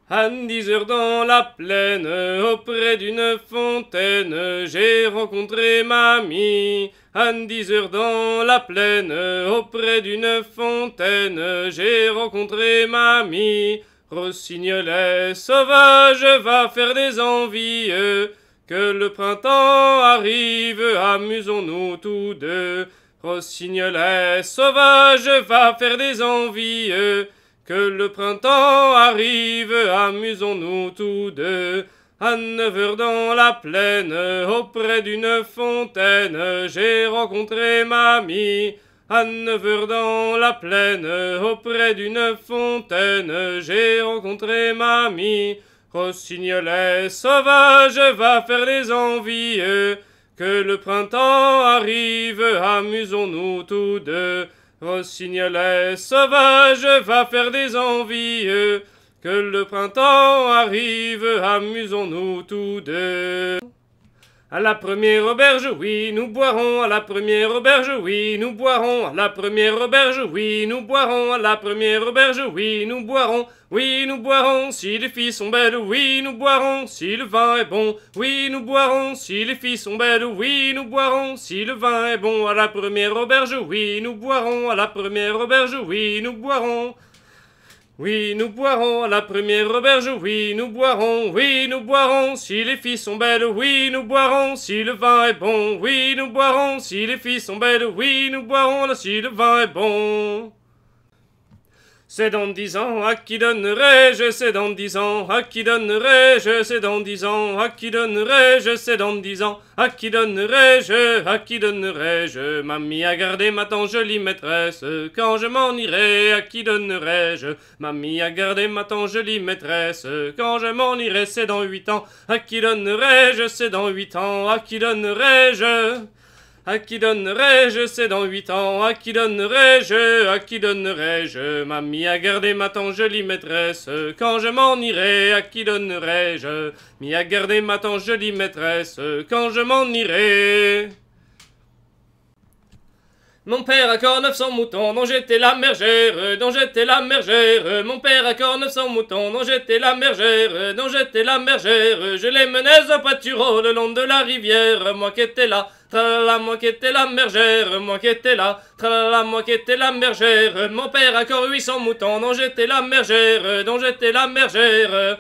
À 10 heures dans la plaine, auprès d'une fontaine, j'ai rencontré mamie. À 10 heures dans la plaine, auprès d'une fontaine, j'ai rencontré mamie. Rossignolet sauvage va faire des envies. Que le printemps arrive, amusons-nous tous deux. Rossignolet sauvage va faire des envies. Que le printemps arrive, amusons-nous tous deux. À 9 heures dans la plaine, auprès d'une fontaine, j'ai rencontré mamie. À 9 heures dans la plaine, auprès d'une fontaine, j'ai rencontré mamie. Rossignolet sauvage va faire des envies. Que le printemps arrive, amusons-nous tous deux. Rossignolet sauvage va faire des envies. Que le printemps arrive, amusons-nous tous deux. À la première auberge, oui, nous boirons. À la première auberge, oui, nous boirons. À la première auberge, oui, nous boirons. À la première auberge, oui, nous boirons. Oui, nous boirons si les filles sont belles. Oui, nous boirons si le vin est bon. Oui, nous boirons si les filles sont belles. Oui, nous boirons si le vin est bon. À la première auberge, oui, nous boirons. À la première auberge, oui, nous boirons. Oui, nous boirons à la première auberge, oui, nous boirons, si les filles sont belles, oui, nous boirons, si le vin est bon, oui, nous boirons, si les filles sont belles, oui, nous boirons, si le vin est bon. C'est dans 10 ans à qui donnerai-je, c'est dans 10 ans à qui donnerai-je, c'est dans 10 ans à qui donnerai-je, c'est dans 10 ans à qui donnerai-je, à qui donnerai-je, mamie a gardé ma tant jolie maîtresse, quand je m'en irai, à qui donnerai-je, mamie a gardé ma tant jolie maîtresse, quand je m'en irai, c'est dans 8 ans, à qui donnerai-je, c'est dans 8 ans, à qui donnerai-je. À qui donnerai-je, c'est dans 8 ans, à qui donnerai-je, à qui donnerai-je, mamie a gardé ma tant jolie maîtresse, quand je m'en irai, à qui donnerai-je, m'y a gardé ma tant jolie maîtresse, quand je m'en irai. Mon père a encore 900 moutons, dont j'étais la bergère, dont j'étais la bergère. Mon père a encore 900 moutons, dont j'étais la bergère, dont j'étais la bergère. Je les menais au pâtureau le long de la rivière, moi qui étais là, tralala, moi qui étais la bergère, moi qui étais là, tralala, moi qui étais la bergère. Mon père a encore 800 moutons, dont j'étais la bergère, dont j'étais la bergère.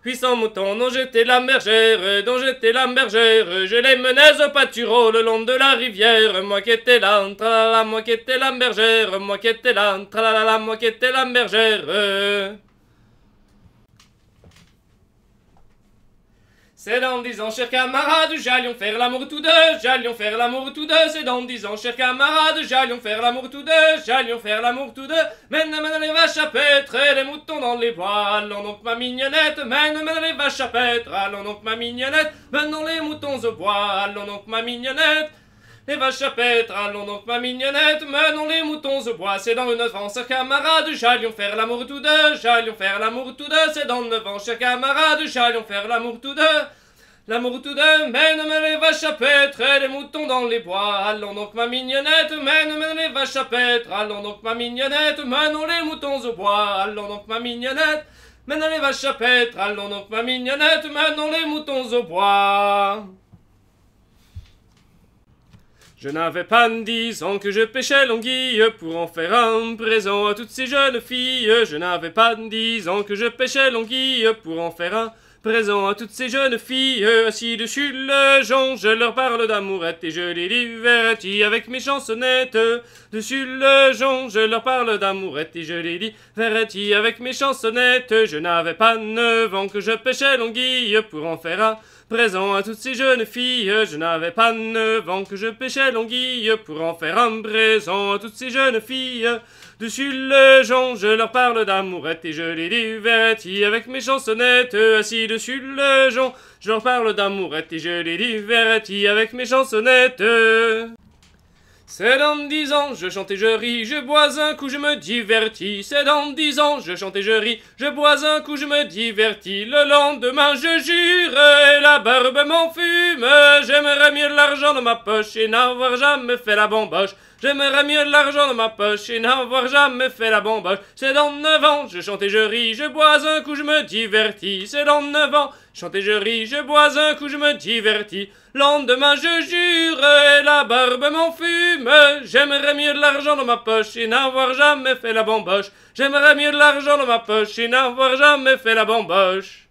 800 moutons dont j'étais la bergère, dont j'étais la bergère, je les menais au pâtureau le long de la rivière, moi qui étais là, tralala, moi qui étais la bergère, moi qui étais là, tralala, moi qui étais la bergère. C'est dans 10 ans, chers camarades, j'allions faire l'amour tous deux, j'allions faire l'amour tous deux. C'est dans 10 ans, chers camarades, j'allions faire l'amour tous deux, j'allions faire l'amour tous deux. Mène les vaches à paître et les moutons dans les bois. Allons donc ma mignonnette, mène les vaches à paître. Allons donc ma mignonnette, menons les moutons au bois. Allons donc ma mignonnette. Les vaches à paître, allons donc ma mignonnette, menons les moutons au bois. C'est dans 9 ans, chers camarades, j'allions faire l'amour tous deux, j'allions faire l'amour tous deux. C'est dans 9 ans, chers camarades, j'allions faire l'amour tous deux. L'amour tout deux, mène les vaches à paître et les moutons dans les bois. Allons donc ma mignonnette, mène les vaches à paître. Allons donc ma mignonnette, menons les moutons au bois. Allons donc ma mignonnette, mène les vaches à paître. Allons donc ma mignonnette, menons les moutons au bois. Je n'avais pas 10 ans que je pêchais l'anguille pour en faire un présent à toutes ces jeunes filles. Je n'avais pas 10 ans que je pêchais l'anguille pour en faire un présent à toutes ces jeunes filles. Assis dessus le jonc, je leur parle d'amourette et je les divertis avec mes chansonnettes. Dessus le jonc, je leur parle d'amourette et je les divertis avec mes chansonnettes. Je n'avais pas 9 ans que je pêchais l'anguille pour en faire un présent à toutes ces jeunes filles. Je n'avais pas 9 ans que je pêchais l'anguille pour en faire un présent à toutes ces jeunes filles. Dessus le jonc, je leur parle d'amourette et je les divertis avec mes chansonnettes. Assis dessus le jonc, je leur parle d'amourette et je les divertis avec mes chansonnettes. C'est dans 10 ans, je chante et je ris, je bois un coup, je me divertis. C'est dans 10 ans, je chante et je ris, je bois un coup, je me divertis. Le lendemain, je jure, et la barbe m'enfume. J'aimerais mieux l'argent dans ma poche et n'avoir jamais fait la bamboche. J'aimerais mieux de l'argent dans ma poche et n'avoir jamais fait la bamboche. C'est dans 9 ans, je chante et je ris, je bois un coup, je me divertis. C'est dans 9 ans, je chante et je ris, je bois un coup, je me divertis. Lendemain, je jure, et la barbe m'enfume. J'aimerais mieux de l'argent dans ma poche et n'avoir jamais fait la bamboche. J'aimerais mieux de l'argent dans ma poche et n'avoir jamais fait la bamboche.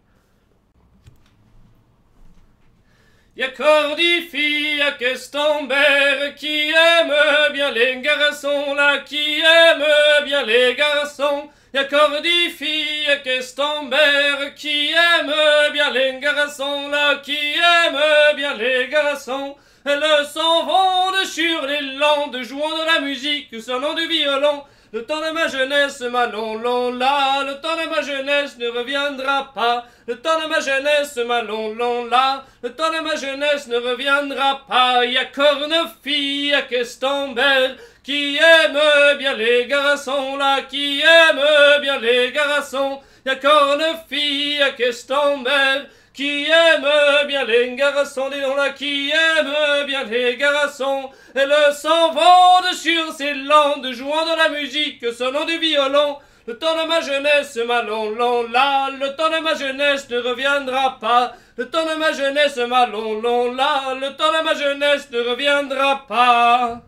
Y'a Cordifi, y'a Questembert qui aime bien les garçons là, qui aime bien les garçons. Y'a Cordifi, y'a Questembert qui aime bien les garçons là, qui aime bien les garçons. Elles s'en vont sur les landes, jouant de la musique, sonnant du violon. Le temps de ma jeunesse, ma long là, le temps de ma jeunesse ne reviendra pas. Le temps de ma jeunesse, ma long là, le temps de ma jeunesse ne reviendra pas. Y'a Cornefi, y'a Questembert qui aime bien les garçons là, qui aime bien les garçons. Y'a Cornefi, y'a Questembert qui aime bien les garçons, dis donc là, qui aime bien les garçons. Elles s'en vont sur ces landes, jouant de la musique, sonnant du violon. Le temps de ma jeunesse, ma long là, le temps de ma jeunesse ne reviendra pas. Le temps de ma jeunesse, ma long là, le temps de ma jeunesse ne reviendra pas.